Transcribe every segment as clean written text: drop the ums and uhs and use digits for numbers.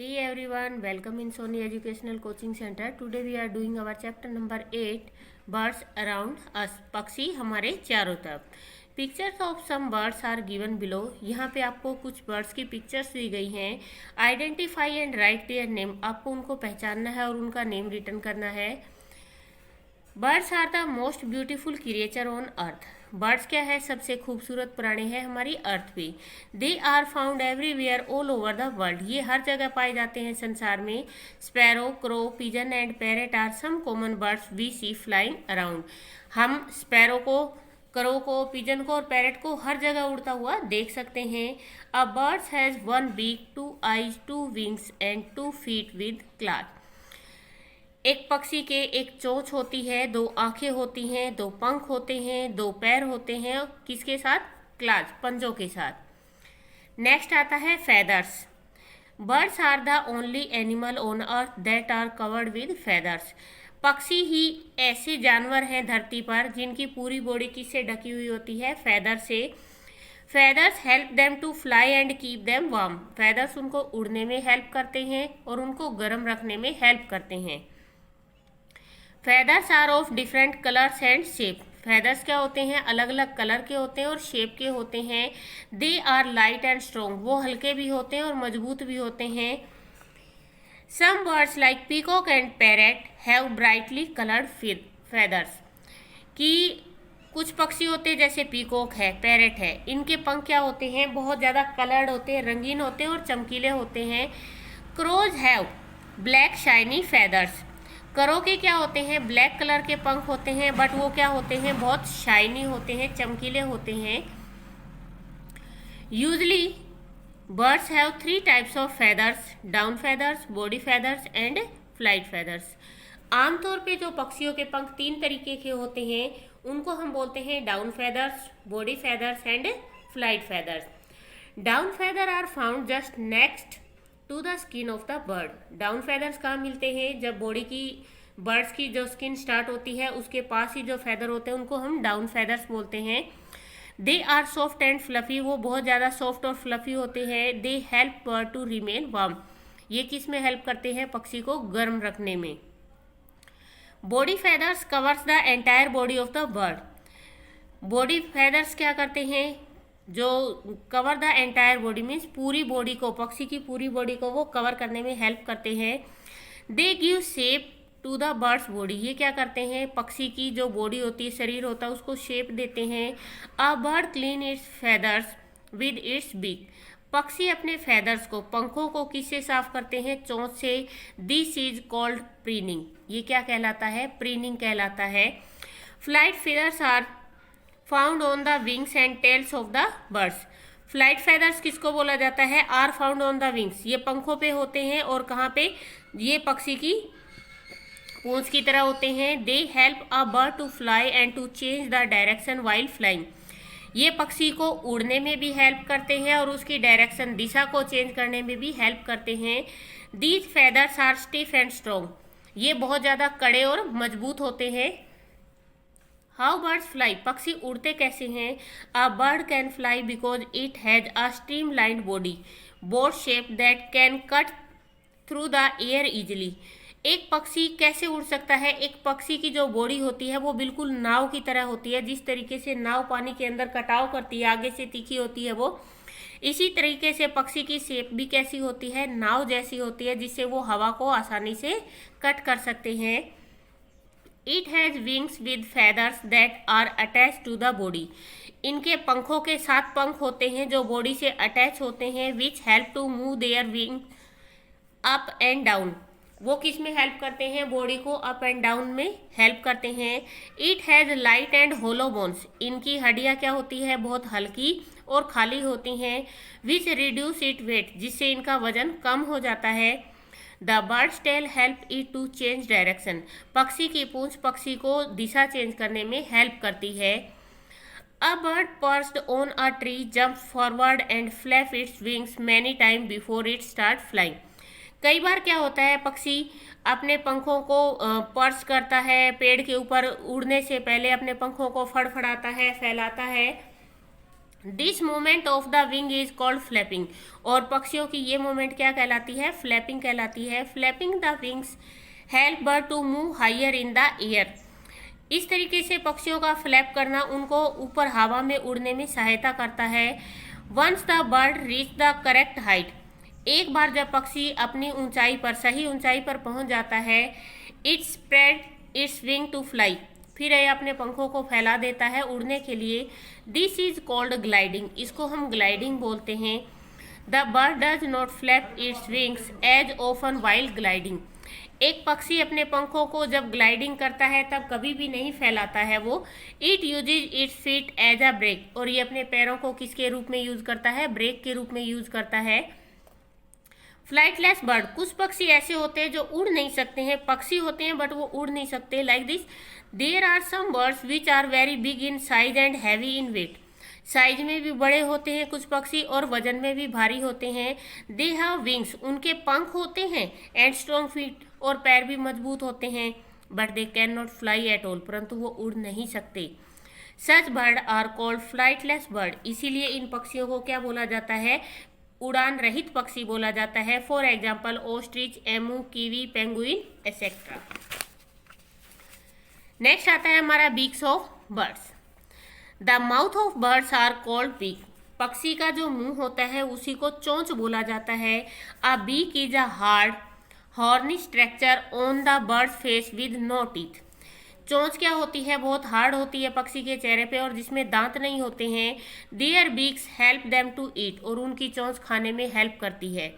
Hey everyone, welcome in Sony Educational Coaching Center. Today we are doing our chapter number 8, Birds Around Us. पक्षी हमारे चारों तरफ. Pictures of some birds are given below. यहाँ पे आपको कुछ birds की पिक्चर्स दी गई हैं. Identify and write their name. आपको उनको पहचानना है और उनका नेम रिटर्न करना है. Birds are the most beautiful creature on earth. Birds क्या है? सबसे खूबसूरत प्राणी है हमारी अर्थ पे. They are found everywhere all over the world. ये हर जगह पाए जाते हैं संसार में. Sparrow, crow, pigeon and parrot are some common birds we see flying around. हम स्पैरो को, क्रो को, पिजन को और पैरेट को हर जगह उड़ता हुआ देख सकते हैं. A birds has one beak, 2 eyes, 2 wings and 2 feet with claws. एक पक्षी के एक चोंच होती है, 2 आंखें होती हैं, 2 पंख होते हैं, 2 पैर होते हैं. किसके साथ? क्लाज, पंजों के साथ. नेक्स्ट आता है feathers. Birds are the only animal on earth that are covered with feathers. पक्षी ही ऐसे जानवर हैं धरती पर जिनकी पूरी बॉडी किससे ढकी हुई होती है? फेदर से. Feathers help them to fly and keep them warm. Feathers उनको उड़ने में हेल्प करते हैं और उनको गर्म रखने में हेल्प करते हैं. Feathers are of different colours and shape. Feathers क्या होते हैं? अलग अलग कलर के होते हैं और शेप के होते हैं. They are light and strong. वो हल्के भी होते हैं और मजबूत भी होते हैं. Some birds like peacock and parrot have brightly coloured feathers. कि कुछ पक्षी होते हैं जैसे पीकॉक है, पैरेट है, इनके पंख क्या होते हैं? बहुत ज़्यादा कलर्ड होते हैं, रंगीन होते हैं और चमकीले होते हैं. Crows have black shiny feathers. Crow के क्या होते हैं? ब्लैक कलर के पंख होते हैं, बट वो क्या होते हैं? बहुत शाइनी होते हैं, चमकीले होते हैं. Usually birds have 3 types of feathers: down feathers, body feathers and flight feathers. आमतौर पे जो पक्षियों के पंख 3 तरीके के होते हैं उनको हम बोलते हैं down feathers, body feathers and flight feathers. Down feather are found just next to the skin of the bird. Down feathers कहाँ मिलते हैं? जब बॉडी की, बर्ड्स की जो स्किन स्टार्ट होती है उसके पास ही जो फेदर होते हैं उनको हम डाउन फेदर्स बोलते हैं. They are soft and fluffy. वो बहुत ज़्यादा सॉफ्ट और फ्लफी होते हैं. They help bird to remain warm. ये किस में हेल्प करते हैं? पक्षी को गर्म रखने में. Body feathers covers the entire body of the bird. Body feathers क्या करते हैं? जो cover the entire body means पूरी बॉडी को, पक्षी की पूरी बॉडी को वो कवर करने में हेल्प करते हैं. They give shape to the birds body. ये क्या करते हैं? पक्षी की जो बॉडी होती है, शरीर होता है, उसको शेप देते हैं. A bird clean its feathers with its beak. पक्षी अपने फेदर्स को, पंखों को किससे साफ करते हैं? चोंच से. This is called preening. ये क्या कहलाता है? प्रीनिंग कहलाता है. Flight feathers are found on the wings and tails of the birds. Flight feathers किसको बोला जाता है? Are found on the wings. ये पंखों पे होते हैं और कहाँ पे? ये पक्षी की पूंछ की तरह होते हैं. They help a bird to fly and to change the direction while flying. ये पक्षी को उड़ने में भी हेल्प करते हैं और उसकी डायरेक्शन, दिशा को चेंज करने में भी हेल्प करते हैं. These feathers are stiff and strong. ये बहुत ज़्यादा कड़े और मजबूत होते हैं. How birds fly. पक्षी उड़ते कैसे हैं? A bird can fly because it has a streamlined body, boat shape that can cut through the air easily. एक पक्षी कैसे उड़ सकता है? एक पक्षी की जो बॉडी होती है वो बिल्कुल नाव की तरह होती है. जिस तरीके से नाव पानी के अंदर कटाव करती है, आगे से तीखी होती है, वो इसी तरीके से पक्षी की शेप भी कैसी होती है? नाव जैसी होती है, जिससे वो हवा को आसानी से कट कर सकते हैं. It has wings with feathers that are attach to the body. इनके पंखों के 7 पंख होते हैं जो बॉडी से अटैच होते हैं. Which help to move their wing up and down. वो किस में हेल्प करते हैं? बॉडी को अप एंड डाउन में हेल्प करते हैं. It has light and hollow bones. इनकी हड्डियाँ क्या होती है? बहुत हल्की और खाली होती हैं. Which reduce it weight. जिससे इनका वजन कम हो जाता है. The birds tail help it to change direction. पक्षी की पूंछ पक्षी को दिशा चेंज करने में हेल्प करती है. A bird perched on a tree jump forward and flap its wings many time before it start flying. कई बार क्या होता है? पक्षी अपने पंखों को पर्च करता है, पेड़ के ऊपर उड़ने से पहले अपने पंखों को फड़फड़ाता है, फैलाता है this movement of the wing is called flapping. और पक्षियों की ये मूवमेंट क्या कहलाती है? फ्लैपिंग कहलाती है। Flapping the wings help bird to move higher in the air. इस तरीके से पक्षियों का फ्लैप करना उनको ऊपर हवा में उड़ने में सहायता करता है। Once the bird reach the correct height, एक बार जब पक्षी अपनी ऊंचाई पर, सही ऊंचाई पर पहुंच जाता है, it spread its wing to fly, फिर यह अपने पंखों को फैला देता है उड़ने के लिए। दिस इज कॉल्ड ग्लाइडिंग, इसको हम ग्लाइडिंग बोलते हैं। The bird does not flap its wings as often while gliding. एक पक्षी अपने पंखों को जब ग्लाइडिंग करता है तब कभी भी नहीं फैलाता है वो। It uses its feet as a brake, और ये अपने पैरों को किसके रूप में यूज करता है? ब्रेक के रूप में यूज करता है। फ्लाइटलेस बर्ड, कुछ पक्षी ऐसे होते हैं जो उड़ नहीं सकते हैं, पक्षी होते हैं बट वो उड़ नहीं सकते। Like this, there are some birds which are very big in size and heavy in weight. Size में भी बड़े होते हैं कुछ पक्षी और वजन में भी भारी होते हैं। दे हैव विंग्स, उनके पंख होते हैं, एंड स्ट्रॉन्ग फीट, और पैर भी मजबूत होते हैं। But they can not fly at all, परंतु वो उड़ नहीं सकते। Such bird are called flightless bird, इसीलिए इन पक्षियों को क्या बोला जाता है? उड़ान रहित पक्षी बोला जाता है। For example ostrich, emu, kiwi, penguin etcetera. Next आता है हमारा beaks of birds. The mouth of birds are called beak, पक्षी का जो मुंह होता है उसी को चोंच बोला जाता है। A beak is a hard horny structure on the bird's face with no teeth. चोंच क्या होती है? बहुत हार्ड होती है पक्षी के चेहरे पे और जिसमें दांत नहीं होते हैं। Their beaks help them to eat, और उनकी चोंच खाने में हेल्प करती है।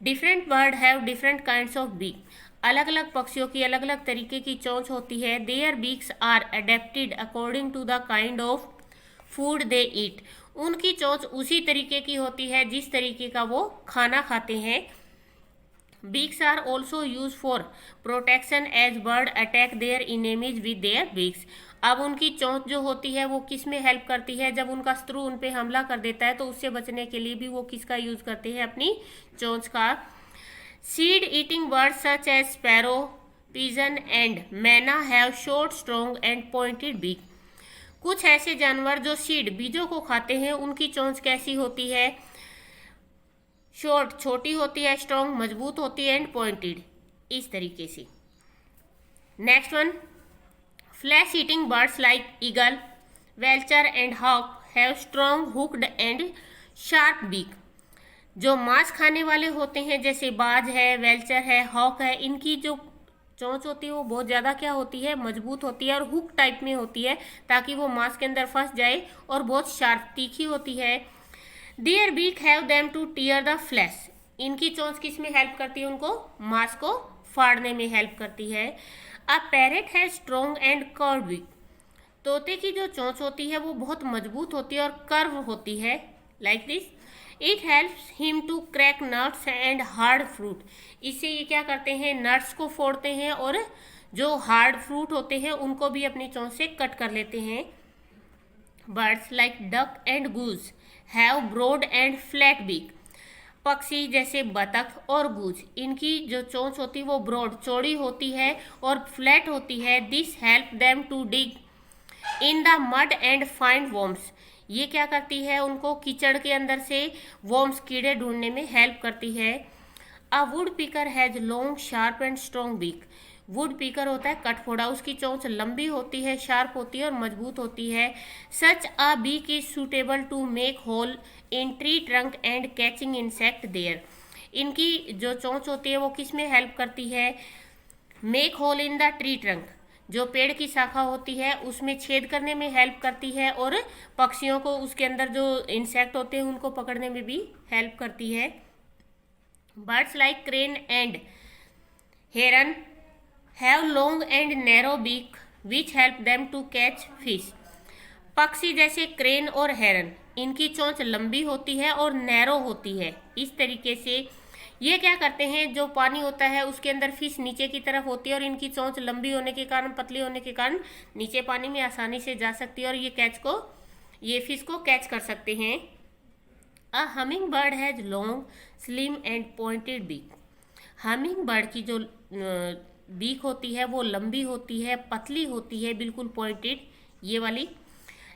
Different bird have different kinds of beak, अलग अलग पक्षियों की अलग अलग तरीके की चोंच होती है। Their beaks are adapted according to the kind of food they eat, उनकी चोंच उसी तरीके की होती है जिस तरीके का वो खाना खाते हैं। Beaks are also used for protection as bird attack their enemies with their beaks। अब उनकी चोंच जो होती है वो किस में हेल्प करती है? जब उनका शत्रु उन पे हमला कर देता है तो उससे बचने के लिए भी वो किसका यूज करते हैं? अपनी चोंच का। Seed eating birds such as sparrow, pigeon and myna have short, strong and pointed beak. कुछ ऐसे जानवर जो सीड, बीजों को खाते हैं, उनकी चोंच कैसी होती है? शॉर्ट, छोटी होती है, स्ट्रॉन्ग, मजबूत होती है, एंड पॉइंटेड, इस तरीके से। Next one, flesh eating birds like eagle, vulture and hawk have strong hooked and sharp beak. जो मांस खाने वाले होते हैं जैसे बाज है, वेल्चर है, हॉक है, इनकी जो चोंच होती है वो बहुत ज़्यादा क्या होती है? मजबूत होती है और हुक टाइप में होती है ताकि वो मांस के अंदर फंस जाए, और बहुत शार्प, तीखी होती है। Their beak have them to tear the flesh, इनकी चोंच किस में हेल्प करती है? उनको मांस को फाड़ने में हेल्प करती है। अ पैरेट है स्ट्रॉन्ग एंड कर्व बीक, तोते की जो चोंच होती है वो बहुत मजबूत होती है और कर्व होती है। Like this, it helps him to crack nuts and hard fruit, इससे ये क्या करते हैं? नट्स को फोड़ते हैं और जो हार्ड फ्रूट होते हैं उनको भी अपनी चोंच से कट कर लेते हैं। Birds like duck and goose have broad and flat beak, पक्षी जैसे बतख और गूज, इनकी जो चोंच होती है वो ब्रॉड, चौड़ी होती है और फ्लैट होती है। This help them to dig in the mud and find worms, ये क्या करती है? उनको कीचड़ के अंदर से वॉर्म्स, कीड़े ढूंढने में हेल्प करती है। A woodpecker has long sharp and strong beak, woodpecker होता है कटफोड़ा, उसकी चोंच लंबी होती है, शार्प होती है और मजबूत होती है। Such a beak is suitable to make hole in tree trunk and catching insect there, इनकी जो चोंच होती है वो किस में हेल्प करती है? Make hole in the tree trunk, जो पेड़ की शाखा होती है उसमें छेद करने में हेल्प करती है, और पक्षियों को उसके अंदर जो इंसेक्ट होते हैं उनको पकड़ने में भी हेल्प करती है। Birds like crane and heron have long and narrow beak which help them to catch fish, पक्षी जैसे क्रेन और हेरन, इनकी चोंच लंबी होती है और नैरो होती है। इस तरीके से ये क्या करते हैं? जो पानी होता है उसके अंदर फिश नीचे की तरफ होती है और इनकी चोंच लंबी होने के कारण, पतली होने के कारण नीचे पानी में आसानी से जा सकती है और ये फिश को कैच कर सकते हैं। A hummingbird has long, slim and pointed beak, hummingbird की जो बीक होती है वो लंबी होती है, पतली होती है, बिल्कुल पॉइंटेड, ये वाली।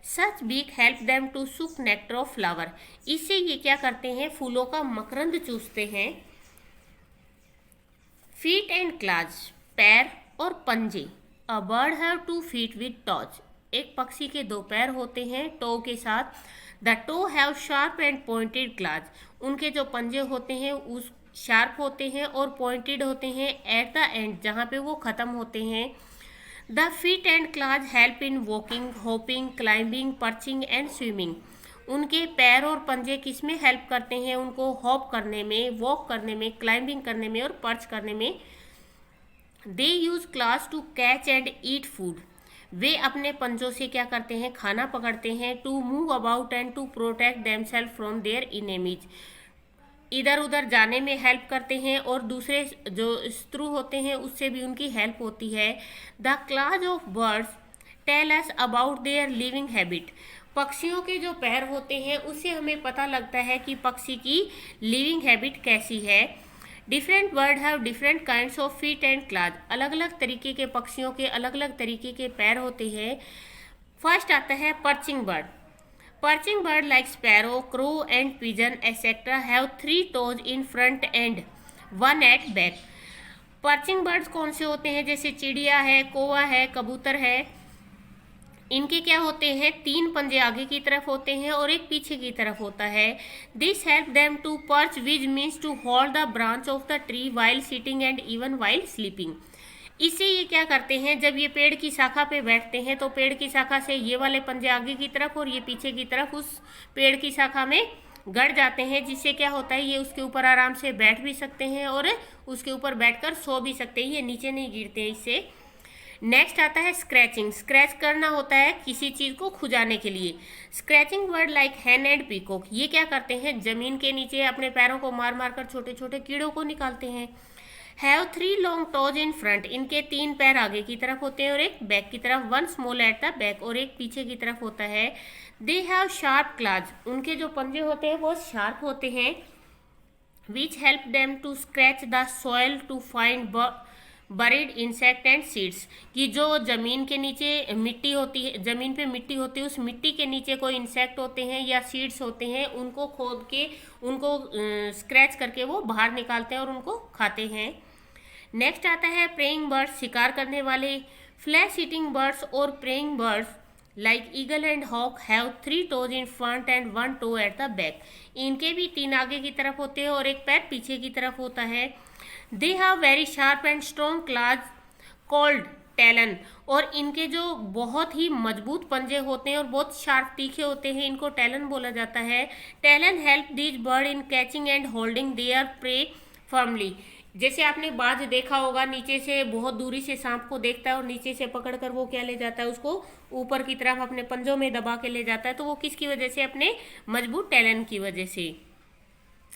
सच बीक हेल्प देम टू सुक नेक्टर ऑफ फ्लावर। इससे ये क्या करते हैं, फूलों का मकरंद चूसते हैं। फीट एंड क्लाज, पैर और पंजे। A bird have 2 feet with toes. एक पक्षी के 2 पैर होते हैं टो के साथ। The toe have sharp and pointed clause. उनके जो पंजे होते हैं उस शार्प होते हैं और पॉइंटेड होते हैं एट द एंड, जहाँ पे वो ख़त्म होते हैं। The feet and clause help in walking, hopping, climbing, perching and swimming. उनके पैर और पंजे किस में हेल्प करते हैं, उनको हॉप करने में, वॉक करने में, क्लाइंबिंग करने में और पर्च करने में। They use claws to catch and eat food. वे अपने पंजों से क्या करते हैं, खाना पकड़ते हैं। To move about and to protect themselves from their enemies. इधर उधर जाने में हेल्प करते हैं और दूसरे जो शत्रु होते हैं उससे भी उनकी हेल्प होती है। The claws of birds tell us about their living habit. पक्षियों के जो पैर होते हैं उससे हमें पता लगता है कि पक्षी की लिविंग हैबिट कैसी है। Different bird have different kinds of feet and clause. अलग अलग तरीके के पक्षियों के अलग अलग तरीके के पैर होते हैं। फर्स्ट आता है perching bird. Perching bird like sparrow, crow and pigeon etc. have 3 toes in front and 1 at back. Perching birds कौन से होते हैं, जैसे चिड़िया है, कौवा है, कबूतर है। इनके क्या होते हैं, 3 पंजे आगे की तरफ होते हैं और एक पीछे की तरफ होता है। This help them to perch which means to hold the branch of the tree while sitting and even while sleeping. इससे ये क्या करते हैं, जब ये पेड़ की शाखा पे बैठते हैं तो पेड़ की शाखा से ये वाले पंजे आगे की तरफ और ये पीछे की तरफ उस पेड़ की शाखा में गड़ जाते हैं, जिससे क्या होता है, ये उसके ऊपर आराम से बैठ भी सकते हैं और उसके ऊपर बैठकर सो भी सकते हैं, ये नीचे नहीं गिरते हैं इससे। नेक्स्ट आता है स्क्रैचिंग। स्क्रैच करना होता है किसी चीज़ को खुजाने के लिए। Scratching word like Hahn and peacock. ये क्या करते हैं, जमीन के नीचे अपने पैरों को मार मार कर छोटे छोटे कीड़ों को निकालते हैं। Have 3 long toes in front. इनके 3 पैर आगे की तरफ होते हैं और एक बैक की तरफ। 1 स्मॉल एट द बैक और एक पीछे की तरफ होता है। They have sharp claws. उनके जो पंजे होते हैं वो शार्प होते हैं। Which help them to scratch the soil to find buried insect and seeds. कि जो जमीन के नीचे मिट्टी होती है, जमीन पे मिट्टी होती है, उस मिट्टी के नीचे कोई इंसेक्ट होते हैं या सीड्स होते हैं, उनको खोद के उनको स्क्रैच करके वो बाहर निकालते हैं और उनको खाते हैं। नेक्स्ट आता है प्रेइंग बर्ड्स, शिकार करने वाले। फ्लैश ईटिंग बर्ड्स और preying birds like eagle and hawk have 3 toes in front and 1 toe at the back. इनके भी 3 आगे की तरफ होते हैं और एक पैर पीछे की तरफ होता है। They have very sharp and strong clause called talon. और इनके जो बहुत ही मजबूत पंजे होते हैं और बहुत शार्प तीखे होते हैं, इनको टैलन बोला जाता है। Talon help these bird in catching and holding there pray firmly. जैसे आपने बाज देखा होगा, नीचे से बहुत दूरी से सांप को देखता है और नीचे से पकड़कर वो क्या ले जाता है, उसको ऊपर की तरफ अपने पंजों में दबा के ले जाता है। तो वो किसकी वजह से, अपने मजबूत टैलेंट की वजह से।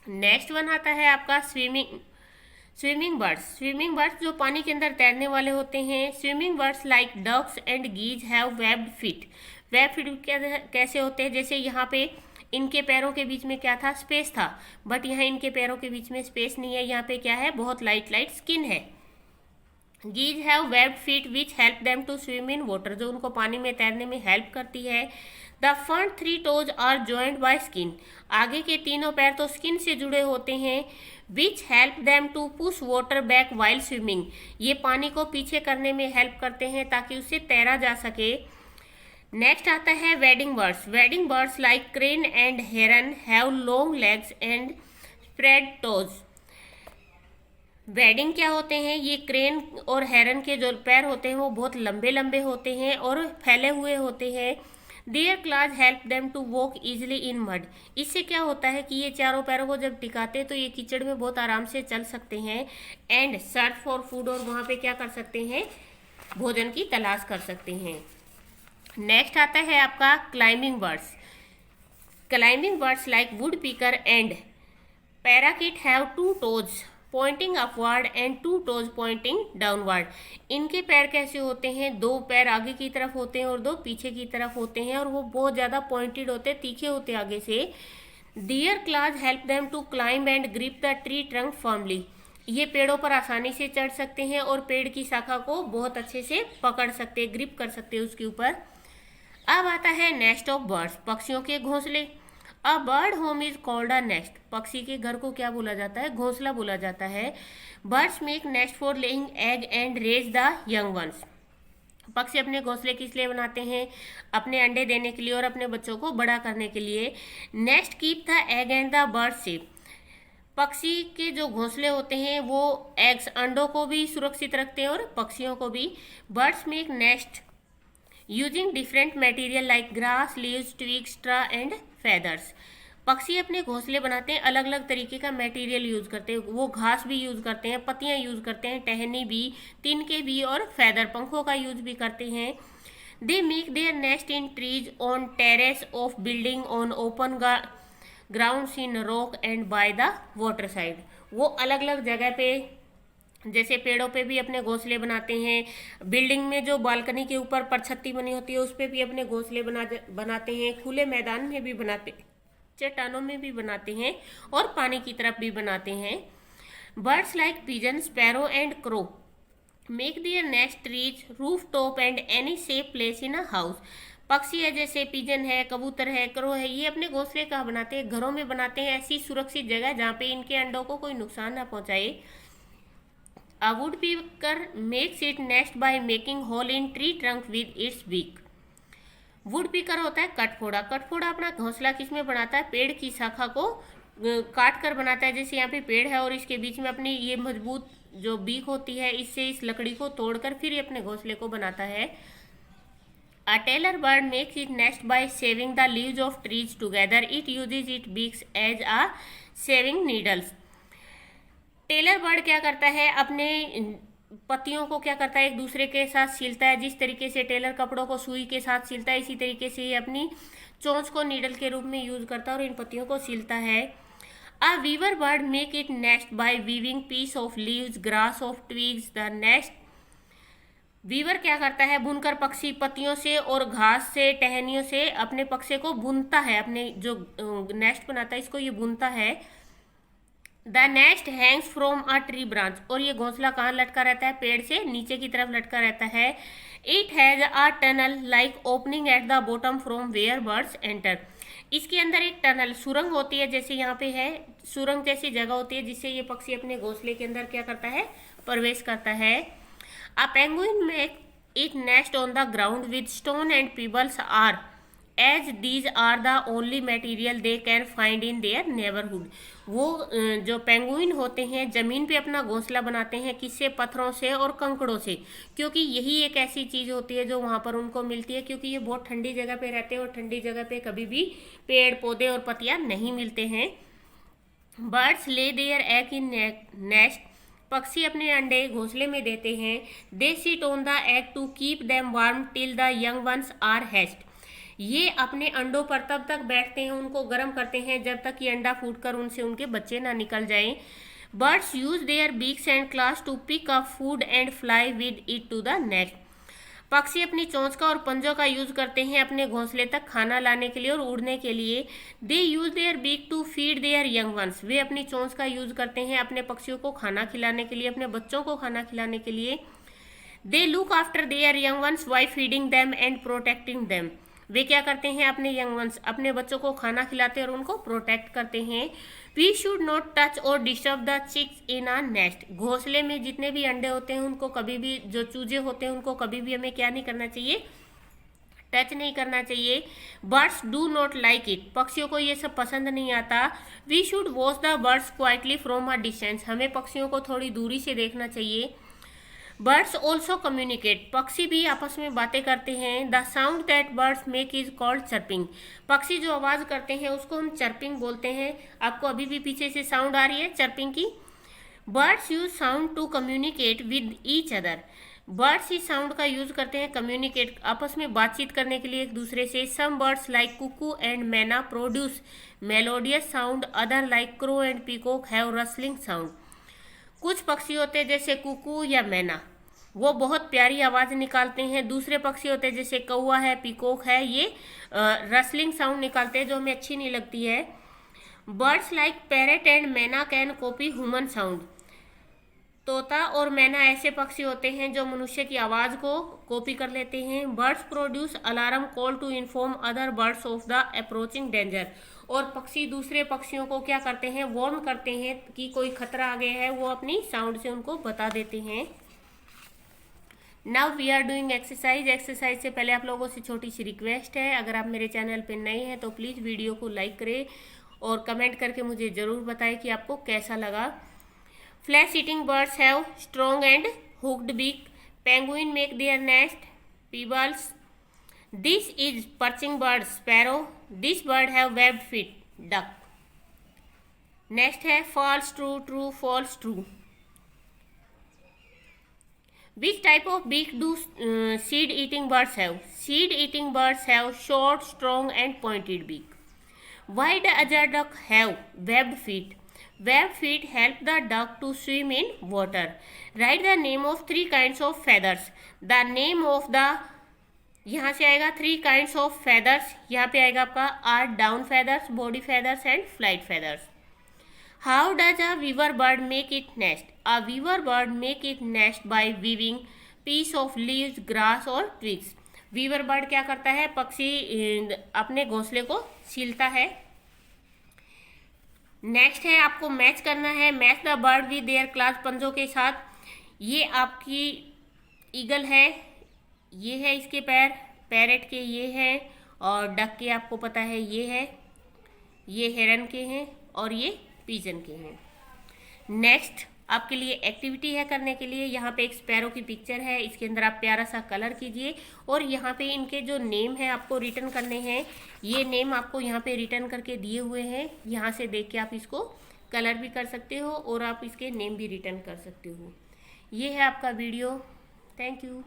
नेक्स्ट वन आता है आपका स्विमिंग बर्ड्स। स्विमिंग बर्ड्स जो पानी के अंदर तैरने वाले होते हैं। Swimming birds like ducks and geese have webbed feet. Web feet कैसे होते हैं, जैसे यहाँ पे इनके पैरों के बीच में क्या था, स्पेस था, बट यहाँ इनके पैरों के बीच में स्पेस नहीं है, यहाँ पे क्या है, बहुत लाइट स्किन है। Geese have webbed feet which help them to swim in water. जो उनको पानी में तैरने में हेल्प करती है। The front 3 toes are joined by skin. आगे के तीनों पैर तो स्किन से जुड़े होते हैं। Which help them to push water back while swimming. ये पानी को पीछे करने में हेल्प करते हैं ताकि उससे तैरा जा सके। नेक्स्ट आता है wedding birds. Wedding birds like crane and heron have long legs and spread toes. Wedding क्या होते हैं, ये क्रेन और हेरन के जो पैर होते हैं वो बहुत लंबे लंबे होते हैं और फैले हुए होते हैं। Their claws help them to walk easily in mud. इससे क्या होता है कि ये चारों पैरों को जब टिकाते हैं तो ये कीचड़ में बहुत आराम से चल सकते हैं। एंड सर्च फॉर फूड, और वहाँ पे क्या कर सकते हैं, भोजन की तलाश कर सकते हैं। नेक्स्ट आता है आपका climbing birds. Climbing birds like woodpecker and parakeet have 2 toes pointing upward and 2 toes pointing downward. इनके पैर कैसे होते हैं, 2 पैर आगे की तरफ होते हैं और 2 पीछे की तरफ होते हैं और वो बहुत ज़्यादा पॉइंटेड होते हैं, तीखे होते हैं आगे से। Their claws help them to climb and grip the tree trunk firmly. ये पेड़ों पर आसानी से चढ़ सकते हैं और पेड़ की शाखा को बहुत अच्छे से पकड़ सकते हैं, ग्रिप कर सकते हैं उसके ऊपर। अब आता है नेस्ट ऑफ बर्ड्स, पक्षियों के घोंसले। A bird home is called a nest, पक्षी के घर को क्या बोला जाता है? घोंसला बोला जाता है। Birds make nest for laying egg and raise the young ones, पक्षी अपने घोंसले किस लिए बनाते हैं? अपने अंडे देने के लिए और अपने बच्चों को बड़ा करने के लिए। Nest keep the egg and the bird safe, पक्षी के जो घोंसले होते हैं वो एग्स अंडों को भी सुरक्षित रखते हैं और पक्षियों को भी। Birds make nest using different material like grass, leaves, twigs, straw and feathers, पक्षी अपने घोंसले बनाते हैं, अलग अलग तरीके का मटेरियल यूज करते हैं। वो घास भी यूज करते हैं, पत्तियां यूज करते हैं, टहनी भी, तिनके भी और फेदर पंखों का यूज भी करते हैं। They make their nest in trees, on terrace of building, on open grounds, in rock and by the water side, वो अलग अलग जगह पे जैसे पेड़ों पे भी अपने घोंसले बनाते हैं, बिल्डिंग में जो बालकनी के ऊपर परछत्ती बनी होती है उस पे भी अपने घोंसले बनाते हैं, खुले मैदान में भी बनाते, चट्टानों में भी बनाते हैं और पानी की तरफ भी बनाते हैं। Birds like pigeon, sparrow and crow make their nest trees, roof top and any safe place in a house, पक्षी है जैसे पिजन है, कबूतर है, क्रो है, ये अपने घोंसले कहाँ बनाते हैं? घरों में बनाते हैं, ऐसी सुरक्षित जगह जहाँ पे इनके अंडों को कोई नुकसान ना पहुंचाए। A woodpecker makes its nest by making hole in tree trunk with its beak. वुडपीकर होता है कटफोड़ा, कटफोड़ा अपना घोंसला किस में बनाता है? पेड़ की शाखा को काट कर बनाता है, जैसे यहाँ पे पेड़ है और इसके बीच में अपनी ये मजबूत जो बीक होती है इससे इस लकड़ी को तोड़कर फिर ये अपने घोंसले को बनाता है। A tailor bird makes its nest by shaving the leaves of trees together. It uses its beaks as a shaving needles. Tailor bird क्या करता है? अपने पत्तियों को क्या करता है? एक दूसरे के साथ सिलता है। जिस तरीके से टेलर कपड़ों को सुई के साथ सिलता है, इसी तरीके से ये अपनी चोंच को नीडल के रूप में यूज करता है और इन पत्तियों को सिलता है। A weaver bird make its nest by weaving piece of leaves, grass of twigs the nest. Weaver क्या करता है? बुनकर पक्षी पत्तियों से और घास से, टहनियों से अपने पक्षी को बुनता है, अपने जो नेस्ट बनाता है इसको ये बुनता है। The nest Hanks from a tree branch, और ये घोंसला कहाँ लटका रहता है? पेड़ से नीचे की तरफ लटका रहता है। It has a tunnel like opening at the bottom from where birds enter, इसके अंदर एक टनल सुरंग होती है, जैसे यहाँ पे है सुरंग जैसी जगह होती है जिससे ये पक्षी अपने घोंसले के अंदर क्या करता है? प्रवेश करता है। A penguin make its nest on the ground with stone and pebbles are as these are the only material they can find in their neighbourhood. वो जो पेंगुइन होते हैं जमीन पे अपना घोंसला बनाते हैं, किससे? पत्थरों से और कंकड़ों से, क्योंकि यही एक ऐसी चीज होती है जो वहां पर उनको मिलती है, क्योंकि ये बहुत ठंडी जगह पे रहते हैं और ठंडी जगह पे कभी भी पेड़ पौधे और पत्तियां नहीं मिलते हैं। Birds lay their egg in nest, पक्षी अपने अंडे घोंसले में देते हैं। They sit on the egg to keep them warm till the young ones are hatched, ये अपने अंडों पर तब तक बैठते हैं, उनको गर्म करते हैं जब तक ये अंडा फूटकर उनसे उनके बच्चे ना निकल जाएं। Birds use their beaks and claws to pick up food and fly with it to the nest, पक्षी अपनी चोंच का और पंजों का यूज करते हैं अपने घोंसले तक खाना लाने के लिए और उड़ने के लिए। They use their beak to feed their young ones, वे अपनी चोंच का यूज करते हैं अपने पक्षियों को खाना खिलाने के लिए, अपने बच्चों को खाना खिलाने के लिए। They look after their young ones by feeding them and protecting them, वे क्या करते हैं? अपने यंग वंस, अपने बच्चों को खाना खिलाते हैं और उनको प्रोटेक्ट करते हैं। We should not touch or disturb the chicks in a nest, घोंसले में जितने भी अंडे होते हैं उनको कभी भी, जो चूजे होते हैं उनको कभी भी हमें क्या नहीं करना चाहिए? टच नहीं करना चाहिए। Birds do not like it, पक्षियों को ये सब पसंद नहीं आता। We should watch the birds quietly from a distance, हमें पक्षियों को थोड़ी दूरी से देखना चाहिए। बर्ड्स ऑल्सो कम्युनिकेट, पक्षी भी आपस में बातें करते हैं। The sound that birds make is called chirping, पक्षी जो आवाज करते हैं उसको हम चर्पिंग बोलते हैं। आपको अभी भी पीछे से साउंड आ रही है चर्पिंग की। Birds use sound to communicate with each other, birds इस साउंड का यूज करते हैं कम्युनिकेट, आपस में बातचीत करने के लिए एक दूसरे से। Some birds like cuckoo and myna produce melodious sound, other like crow and peacock have rustling sound, कुछ पक्षी होते हैं जैसे कुकू या मैना, वो बहुत प्यारी आवाज निकालते हैं। दूसरे पक्षी होते हैं जैसे कौवा है, पीकॉक है, ये रसलिंग साउंड निकालते हैं जो हमें अच्छी नहीं लगती है। बर्ड्स लाइक पैरेट एंड मैना कैन कॉपी ह्यूमन साउंड, तोता और मैना ऐसे पक्षी होते हैं जो मनुष्य की आवाज़ को कॉपी कर लेते हैं। Birds produce alarm call to inform other birds of the approaching danger. और पक्षी दूसरे पक्षियों को क्या करते हैं, वार्न करते हैं कि कोई खतरा आ गया है, वो अपनी साउंड से उनको बता देते हैं। Now we are doing exercise. Exercise से पहले आप लोगों से छोटी सी रिक्वेस्ट है, अगर आप मेरे चैनल पर नए हैं तो प्लीज़ वीडियो को लाइक करें और कमेंट करके मुझे ज़रूर बताएं कि आपको कैसा लगा। Flesh eating birds have strong and hooked beak. Penguin make their nest. Peebles. This is perching bird sparrow. This bird have webbed feet. Duck. Next है false true true false true. Which type of beak do seed eating birds have? Seed eating birds have short, strong and pointed beak. Why does a duck have webbed feet? Webbed feet help the duck to swim in water. Write the name of 3 kinds of feathers. The name of the, यहाँ से आएगा 3 kinds of feathers, यहाँ पे आएगा आपका are down feathers, body feathers and flight feathers. How does a weaver bird make its nest? A weaver bird make its nest by weaving piece of leaves, grass or twigs. weaver bird क्या करता है, पक्षी अपने घोंसले को सीलता है। Next है आपको मैच करना है। Match the bird with their class, पंजों के साथ। ये आपकी ईगल है, ये है इसके पैर, पैरेट के ये हैं, और डक के आपको पता है ये है, ये हेरन के हैं और ये पीजन के हैं। नेक्स्ट आपके लिए एक्टिविटी है करने के लिए। यहाँ पे एक स्पैरो की पिक्चर है, इसके अंदर आप प्यारा सा कलर कीजिए और यहाँ पे इनके जो नेम है आपको रिटर्न करने हैं। ये नेम आपको यहाँ पे रिटर्न करके दिए हुए हैं, यहाँ से देख के आप इसको कलर भी कर सकते हो और आप इसके नेम भी रिटर्न कर सकते हो। ये है आपका वीडियो। Thank you.